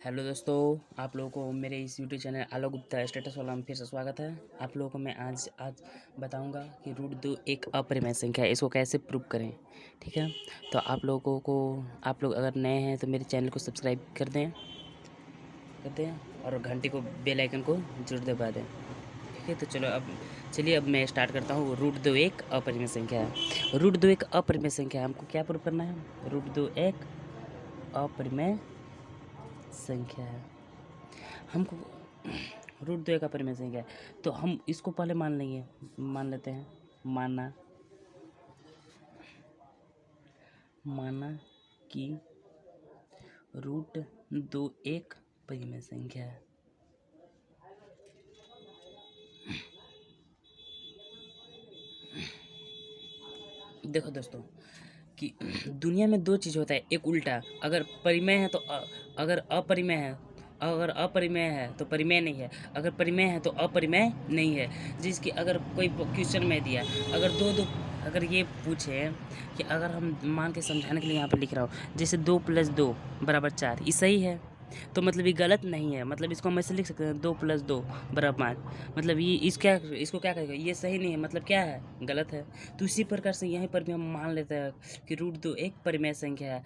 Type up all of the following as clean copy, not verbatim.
Hello दोस्तों, आप लोगों को मेरे इस YouTube channel Alok Gupta status वाला में फिर से स्वागत है। आप लोगों को मैं आज बताऊंगा कि रूट दो एक अपरिमेय संख्या है, इसको कैसे प्रूव करें। ठीक है, तो आप लोगों को आप लोग अगर नए हैं तो मेरे चैनल को सब्सक्राइब कर दें और घंटी को बेल आइकन को जरूर दबा दें। ठीक है, तो चलिए अब मैं स्टार्ट करता हूँ। रूट दो एक अपरिमेय संख्या है। रूट दो एक अपरिमेय संख्या है, हमको क्या प्रूव करना है? रूट दो एक अपरिमेय संख्या है। हमको रूट दो एक अपरिमेय संख्या है, तो हम इसको पहले मान लेते हैं। माना कि रूट दो एक परिमेय संख्या है। देखो दोस्तों कि दुनिया में दो चीज़ होता है, एक उल्टा। अगर परिमेय है तो अगर अपरिमेय है तो परिमेय नहीं है, अगर परिमेय है तो अपरिमेय नहीं है। जिसकी अगर कोई क्वेश्चन में दिया, अगर ये पूछे कि अगर हम मान के समझाने के लिए यहाँ पर लिख रहा हूँ, जैसे 2 + 2 = 4, ये सही है तो मतलब ये गलत नहीं है। मतलब इसको हम ऐसे लिख सकते हैं 2 + 2 = 5। मतलब ये इसको क्या कहेगा, ये सही नहीं है, मतलब क्या है, गलत है। तो इसी प्रकार से यहीं पर भी हम मान लेते हैं कि रूट दो एक परिमेय संख्या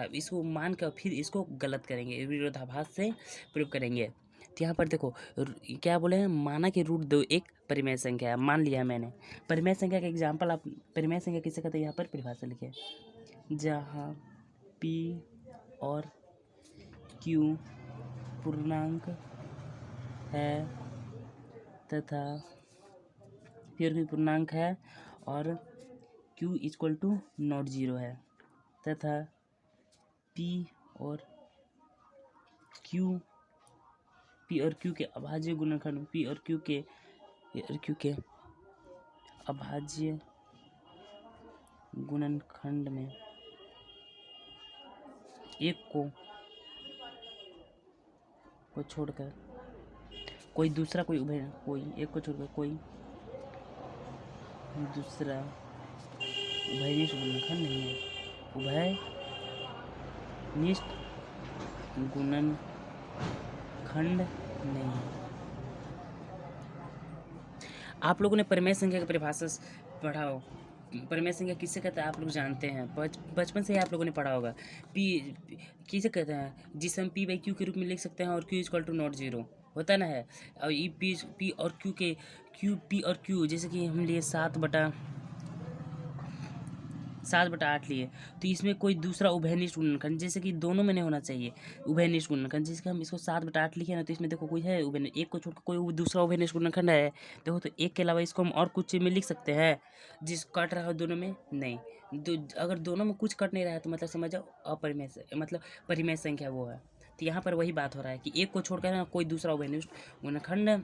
है। इसको मान कर फिर इसको गलत करेंगे, विरोधाभास से प्रूव करेंगे। तो यहाँ पर देखो क्या बोले हैं, माना कि रूट दो एक परिमेय संख्या है, मान लिया मैंने। परिमेय संख्या का एग्जाम्पल आप परिमेय संख्या किसे कहते हैं, यहाँ पर परिभाषा लिखे, जहाँ P और Q पूर्णांक है तथा P और Q पूर्णांक है और Q = नॉट जीरो है तथा P और Q के अभाज्य गुणनखंड अभाज्य गुणनखंड में एक को छोड़कर कोई दूसरा कोई दूसरा उभयनिष्ठ गुणनखंड नहीं है। उभयनिष्ठ गुणनखंड नहीं है। आप लोगों ने परिमेय संख्या की परिभाषा पढ़ा हो। परिमेय संख्या किससे कहते हैं आप लोग जानते हैं, बचपन से ही आप लोगों ने पढ़ा होगा। पी किसे कहते हैं, जिसे हम P/Q के रूप में लिख सकते हैं और Q = नॉट जीरो होता ना है। और ये P और Q जैसे कि हम लिए 7/8 लिए, तो इसमें कोई दूसरा उभयनिष्ठ गुणनखंड, जैसे कि दोनों में नहीं होना चाहिए उभयनिष्ठ गुणनखंड। जैसे कि हम इसको 7/8 लिखे ना, तो इसमें देखो कोई है एक को छोड़कर कोई दूसरा उभयनिष्ठ गुणनखंड है। देखो तो एक के अलावा इसको हम और कुछ चीज़ में लिख सकते हैं जिस कट रहा है दोनों में नहीं। अगर दोनों में कुछ कट नहीं रहा है तो मतलब समझ जाओ अपरिमेय मतलब परिमेय संख्या वो है। तो यहाँ पर वही बात हो रहा है कि एक को छोड़कर ना कोई दूसरा उभयनिष्ठ गुणनखंड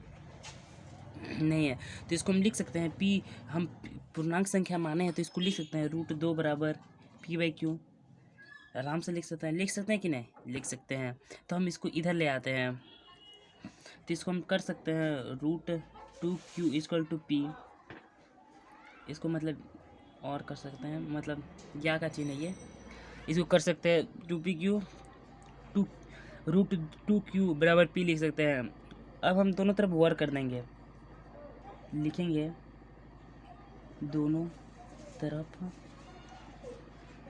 नहीं है। तो इसको हम लिख सकते हैं हम पूर्णांक संख्या माने हैं तो इसको लिख सकते हैं रूट दो बराबर P/Q। आराम से लिख सकते हैं कि नहीं, लिख सकते हैं। तो हम इसको इधर ले आते हैं, तो इसको हम कर सकते हैं रूट 2Q = P। इसको मतलब और कर सकते हैं, मतलब या का चिन्ह है ये, इसको कर सकते हैं 2PQ रूट 2Q = P लिख सकते हैं। अब हम दोनों तरफ वर्क कर देंगे, लिखेंगे दोनों तरफ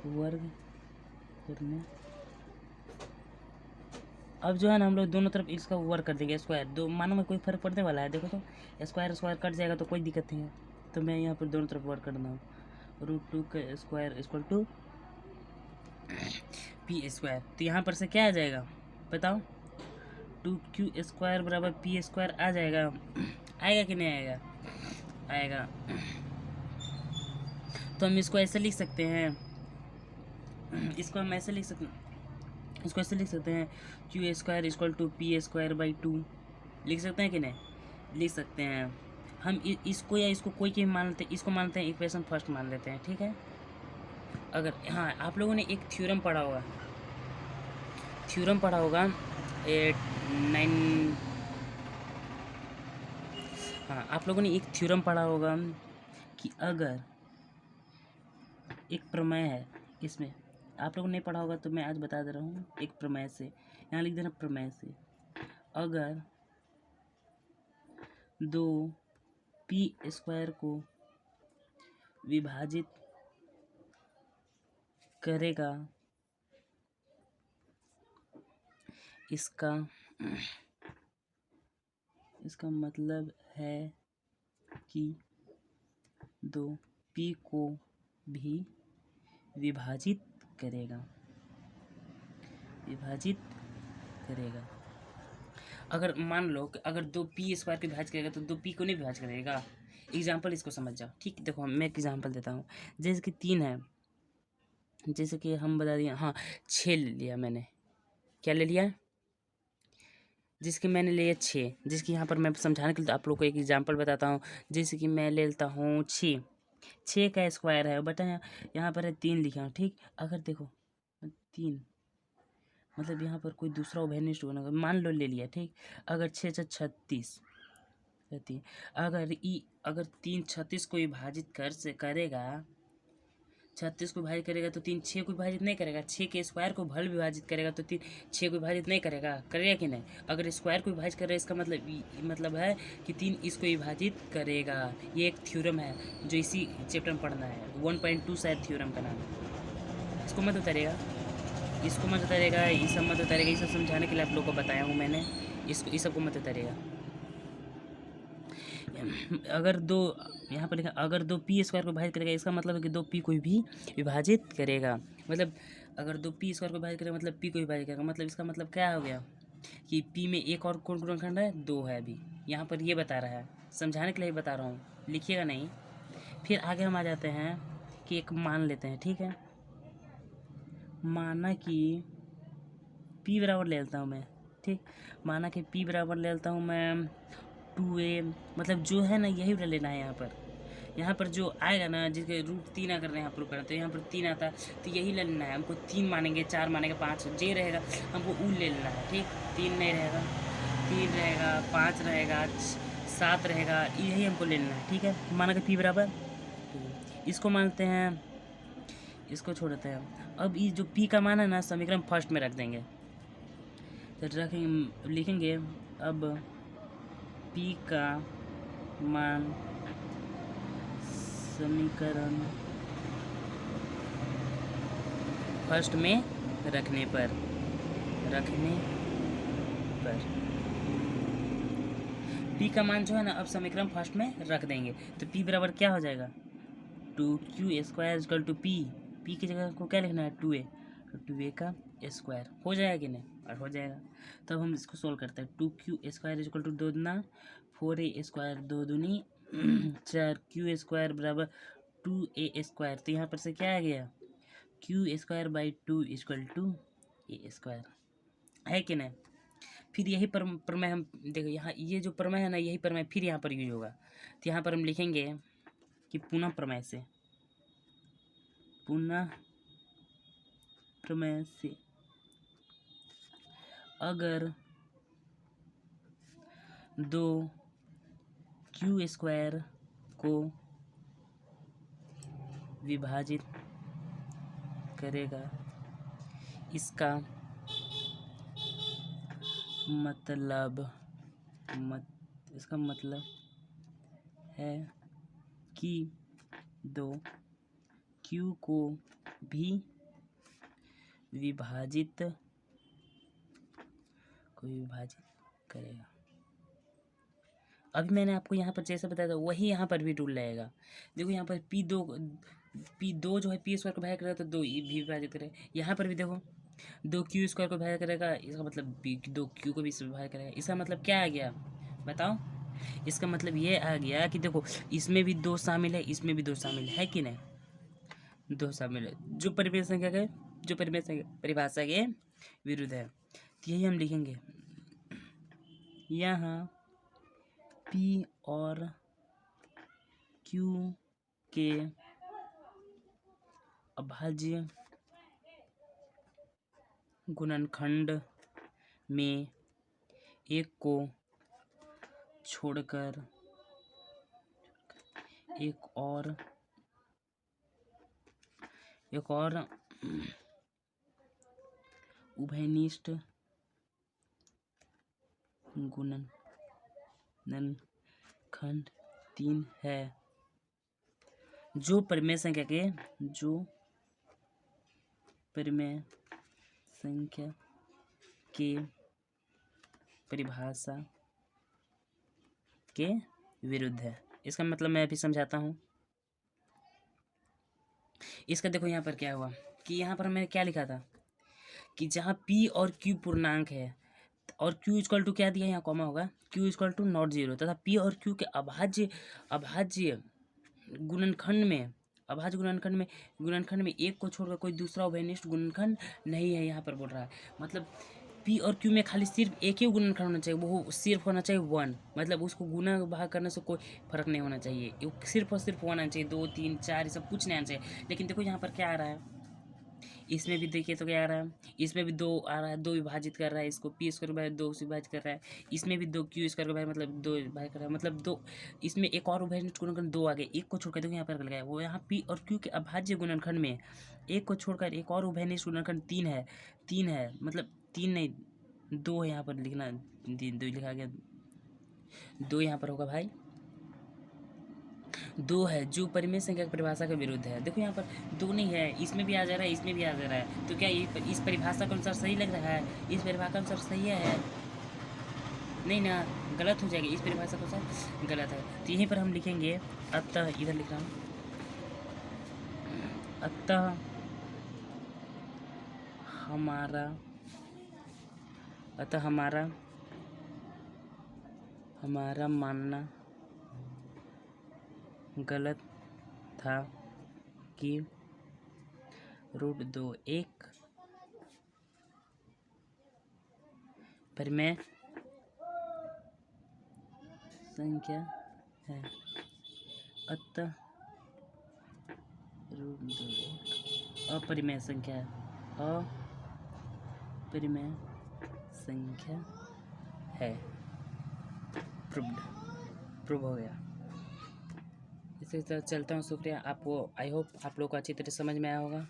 वर्ग करने। अब जो है ना हम लोग दोनों तरफ इसका वर्ग कर देंगे स्क्वायर। दो मानो में कोई फर्क पड़ने वाला है, देखो तो स्क्वायर कट जाएगा तो कोई दिक्कत नहीं है। तो मैं यहाँ पर दोनों तरफ वर्ग करना हूँ, रूट 2 का स्क्वायर = P²। तो यहाँ पर से क्या आ जाएगा बताओ, 2Q² = P² आ जाएगा। आएगा कि नहीं आएगा, आएगा। तो हम इसको ऐसे लिख सकते हैं, इसको ऐसे लिख सकते हैं Q² = P² 2 लिख सकते हैं कि नहीं, लिख सकते हैं। हम इसको या इसको कोई के मान लेते हैं, इसको मानते हैं इक्वेशन फर्स्ट मान लेते हैं। ठीक है, अगर हाँ आप लोगों ने एक थ्योरम पढ़ा होगा 9। हाँ आप लोगों ने एक थ्योरम पढ़ा होगा कि अगर एक प्रमेय है, इसमें आप लोगों ने पढ़ा होगा तो मैं आज बता दे रहा हूँ। एक प्रमेय से यहाँ लिख देना प्रमेय से। अगर दो पी स्क्वायर को विभाजित करेगा, इसका मतलब है कि दो पी को भी विभाजित करेगा। अगर मान लो कि अगर दो पी स्क्वायर को विभाजित करेगा तो दो पी को नहीं विभाजित करेगा। एग्जाम्पल इसको समझ जाओ। ठीक, देखो मैं एक एग्जाम्पल देता हूँ। जैसे कि 3 है, जैसे कि हम बता दिए, हाँ 6 ले लिया मैंने। क्या ले लिया? जिसकी मैंने लिया 6। जिसकी यहाँ पर मैं समझाने के लिए आप लोग को एक एग्जाम्पल बताता हूँ। जैसे कि मैं ले लेता हूँ 6 का स्क्वायर है, बता यहाँ पर है 3 लिखा हूँ। ठीक, अगर देखो 3 मतलब यहाँ पर कोई दूसरा उभयनिष्ठ होना, मान लो ले लिया। ठीक, अगर 6 36 अगर 3 36 को विभाजित करेगा, 36 को विभाजित करेगा तो 3 6 को विभाजित नहीं करेगा। 6 के स्क्वायर को भल विभाजित करेगा तो 3 6 को विभाजित नहीं करेगा कि नहीं? अगर स्क्वायर को विभाजित करेगा इसका मतलब है कि 3 इसको विभाजित करेगा। ये एक थ्योरम है जो इसी चैप्टर में पढ़ना है। 1.2 शायद थ्योरम का नाम है। इसको मत उतारेगा, ये सब मत उतारेगा। ये सब समझाने के लिए आप लोग को बताया हूँ मैंने। इस सबको मत उतारेगा। अगर दो यहाँ पर लिखा, अगर दो पी स्क्वायर को विभाजित करेगा, इसका मतलब है कि दो पी को भी विभाजित करेगा। मतलब अगर दो पी स्क्वायर को विभाजित करेगा मतलब पी को विभाजित करेगा। मतलब इसका मतलब क्या हो गया कि पी में एक और कौन गुणनखंड है? 2 है। अभी यहाँ पर ये बता रहा है, समझाने के लिए बता रहा हूँ, लिखिएगा नहीं। फिर आगे हम आ जाते हैं कि एक मान लेते हैं। ठीक है, माना कि पी बराबर ले लेता हूँ मैं। ठीक, माना कि पी बराबर ले लेता हूँ मैं 2a। मतलब जो है ना यही लेना है। यहाँ पर जो आएगा ना, जिसके रूट 3 अगर यहाँ पर करना तो यहाँ पर 3 आता तो यही ले लेना है हमको। 3 मानेंगे, 4 मानेंगे, 5 जे रहेगा हमको ऊ ले लेना है। ठीक, 3 नहीं रहेगा, 3 रहेगा, 5 रहेगा, 7 रहेगा, यही हमको ले लेना है। ठीक है, माना कि पी बराबर, इसको मानते हैं, इसको छोड़ देते हैं। अब ये जो पी का मान है ना समीकरण फर्स्ट में रख देंगे। तो लिखेंगे अब पी का मान समीकरण फर्स्ट में रखने पर पी का मान जो है ना अब समीकरण फर्स्ट में रख देंगे। तो पी बराबर क्या हो जाएगा? 2q square equal to p. P की जगह को क्या लिखना है? 2a। तो 2a का स्क्वायर हो जाएगा कि नहीं? और हो जाएगा। तब हम इसको सोल्व करते हैं। 2q स्क्वायर इक्वल टू 2 दूना 4a स्क्वायर, 2 दूनी 4q स्क्वायर बराबर 2a स्क्वायर। तो यहाँ पर से क्या आ गया? q square by 2 equal to a square, है कि नहीं? फिर यही प्रमेय हम देखो, यहाँ ये जो प्रमेय है ना यही प्रमेय फिर यहाँ पर यूज होगा। तो यहाँ पर हम लिखेंगे कि पुनः प्रमेय से अगर दो क्यू स्क्वायर को विभाजित करेगा, इसका मतलब है कि दो क्यू को भी विभाजित करेगा। अभी मैंने आपको यहाँ पर जैसे बताया था वही यहाँ पर भी रूल रहेगा। देखो यहाँ पर P2 जो है पी स्क्वायर को विभाजित करेगा तो 2 भी विभाजित करेगा। यहाँ पर भी देखो 2 क्यू स्क्वायर को विभाजित करेगा, इसका मतलब 2 क्यू को भी विभाजित करेगा। इसका मतलब क्या आ गया बताओ? इसका मतलब ये आ गया कि देखो इसमें भी 2 शामिल है, इसमें भी 2 शामिल है कि नहीं? 2 शामिल है जो परिभाषा के विरुद्ध है। तो यही हम लिखेंगे यहाँ P और Q के अभाज्य गुणनखंड में एक को छोड़कर एक और उभयनिष्ठ गुणनखंड 3 है जो परिमेय संख्या के परिभाषा के विरुद्ध है। इसका मतलब मैं अभी समझाता हूँ। इसका देखो यहाँ पर क्या हुआ कि यहाँ पर मैंने क्या लिखा था कि जहाँ p और q पूर्णांक है और q इक्वल टू क्या दिया, यहाँ कॉमा होगा, q equal to not zero, तथा p और q के अभाज्य गुणनखंड में एक को छोड़कर कोई दूसरा उभयनिष्ठ गुणनखंड नहीं है। यहाँ पर बोल रहा है मतलब p और q में खाली सिर्फ एक ही गुणनखंड होना चाहिए, वो सिर्फ होना चाहिए 1, मतलब उसको गुना भाग करने से कोई फर्क नहीं होना चाहिए, सिर्फ और सिर्फ 1 आना चाहिए, 2 3 4 ये सब कुछ नहीं आना चाहिए। लेकिन देखो यहाँ पर क्या आ रहा है, इसमें भी देखिए तो क्या आ रहा है, इसमें भी 2 आ रहा है, 2 विभाजित कर रहा है इसको, p स्क्वायर बाय 2 से विभाजित कर रहा है, इसमें भी 2 q स्क्वायर बाय मतलब 2 विभाजित कर रहा है, मतलब 2, इसमें एक और उभयनिष्ठ गुणनखंड 2 आ गए, एक को छोड़कर देखो यहाँ पर गया वो, यहाँ p और q के अभाज्य गुणनखंड में एक को छोड़कर एक और उभयनिष्ठ गुणनखंड 3 है, मतलब 3 नहीं 2 है, यहाँ पर लिखना 2 लिखा गया, 2 यहाँ पर होगा भाई, 2 है जो परिमेय संख्या की परिभाषा के विरुद्ध है। देखो यहाँ पर 2 नहीं है, इसमें भी आ जा रहा है, इसमें भी आ जा रहा है, तो क्या ये इस परिभाषा के अनुसार सही लग रहा है, इस परिभाषा के अनुसार सही है नहीं ना, गलत हो जाएगा, इस परिभाषा के अनुसार गलत है। तो यहीं पर हम लिखेंगे अतः, इधर लिख रहा हूँ, अतः हमारा मानना गलत था कि √2 एक परिमेय संख्या है, अतः √2 एक अपरिमेय संख्या है, अपरिमेय संख्या है। प्रूव हो गया। इसी तरह चलता हूँ। शुक्रिया आपको, आई होप आप लोग को अच्छी तरह समझ में आया होगा।